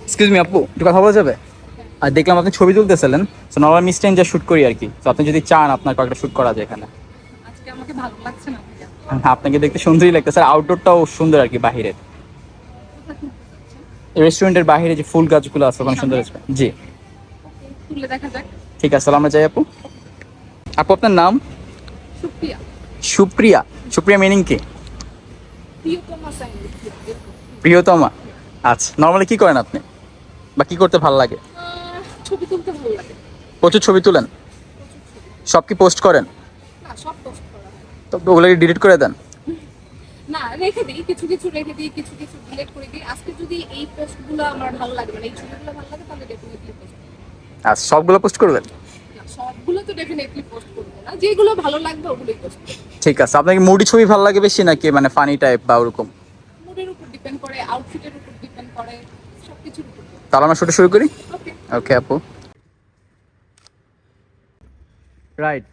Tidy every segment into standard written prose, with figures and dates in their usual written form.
Excuse me আপু, একটু কথা বলা যাবে? আর দেখলাম আপনি ছবি তুলতেছিলেন, তো নর্মাল মিস টাইম যা শুট করি আর কি, তো আপনি যদি চান আপনার কয়েকটা শুট করা যায় এখানে। আজকে আমাকে ভালো লাগছে না ভাইয়া। আপনাকে দেখতে সুন্দরই লাগতেছে, আর আউটডোরটাও সুন্দর আর কি বাহিরের। রেস্টুরেন্টের বাইরে যে ফুল গাছগুলো আছে ওখানে সুন্দর আছে। জি ওকে, তুলে দেখা যাক। ঠিক আছে, আমরা যাই আপু। আপু আপনার নাম? সুপ্রিয়া। সুপ্রিয়া। সুপ্রিয়া মিনিং কি? প্রিয়তমা সাইন। প্রিয়তমা। আচ্ছা, নর্মালি কি করেন আপনি, বা কি করতে ভালো লাগে? ছবি তুলতে ভালো লাগে। প্রচুর ছবি তুলেন? সব কি পোস্ট করেন? না, সব পোস্ট করা হয়। তো ওগুলোকে ডিলিট করে দেন? না, রেখে দিই, কিছু কিছু রেখে দিই, কিছু কিছু ডিলিট করে দিই। আজকে যদি এই পোস্টগুলো আমার ভালো লাগে, মানে এই ছবিগুলো ভালো লাগে, তাহলে ডেফিনেটলি পোস্ট করব। আচ্ছা, সবগুলো পোস্ট করবেন? না, সবগুলো তো ডেফিনেটলি পোস্ট করব না, যেগুলো ভালো লাগবে ওগুলোই পোস্ট করব। ঠিক আছে, আপনাকে মুডি ছবি ভালো লাগে বেশি নাকি মানে ফানি টাইপ বা ওরকম? মুডের উপর ডিপেন্ড করে, আউটফিটের উপর ডিপেন্ড করে, সবকিছুর উপর। তাহলে আমরা শুটে শুরু করি। ওকে। ওকে আপু। রাইট।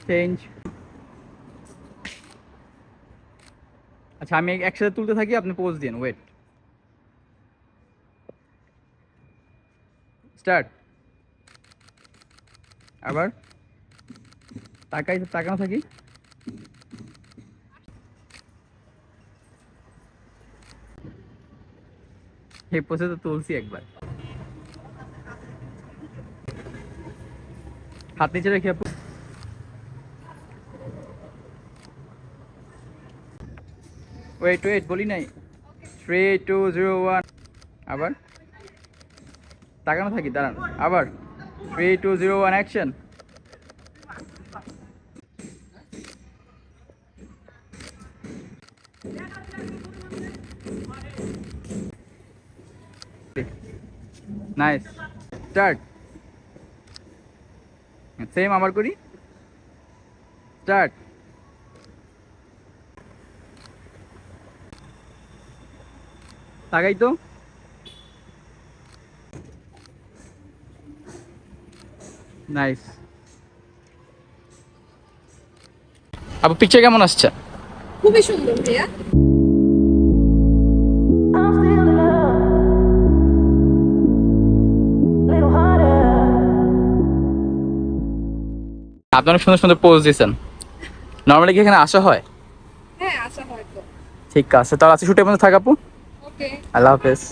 চেঞ্জ। আচ্ছা, আমি একসাথে তুলতে থাকি, আপনি পোজ দিন। Wait, start. আবার তাকানো থাকি। এই পোজে তো তুলছি একবার। হাত নিচে রেখে আপু। ওয়েট ওয়েট, বলি নাই। 3 2 0 1। আবার তাকানো থাকি, দাঁড়ান। আবার 3 2 0 1 অ্যাকশন। Nice, start. সেম আবার করি, স্টার্ট। তাকাই তো। নাইস। আপু পিকচার কেমন আসছে? খুবই সুন্দর ভাইয়া। আপনি অনেক সুন্দর সুন্দর পোজ দিয়েছেন। নর্মালি কি এখানে আসা হয়? হ্যাঁ, আশা হয়তো। ঠিক আছে, তাহলে আজকে শুটে মধ্যে থাক আপু। ওকে। আল্লাহ হাফেজ।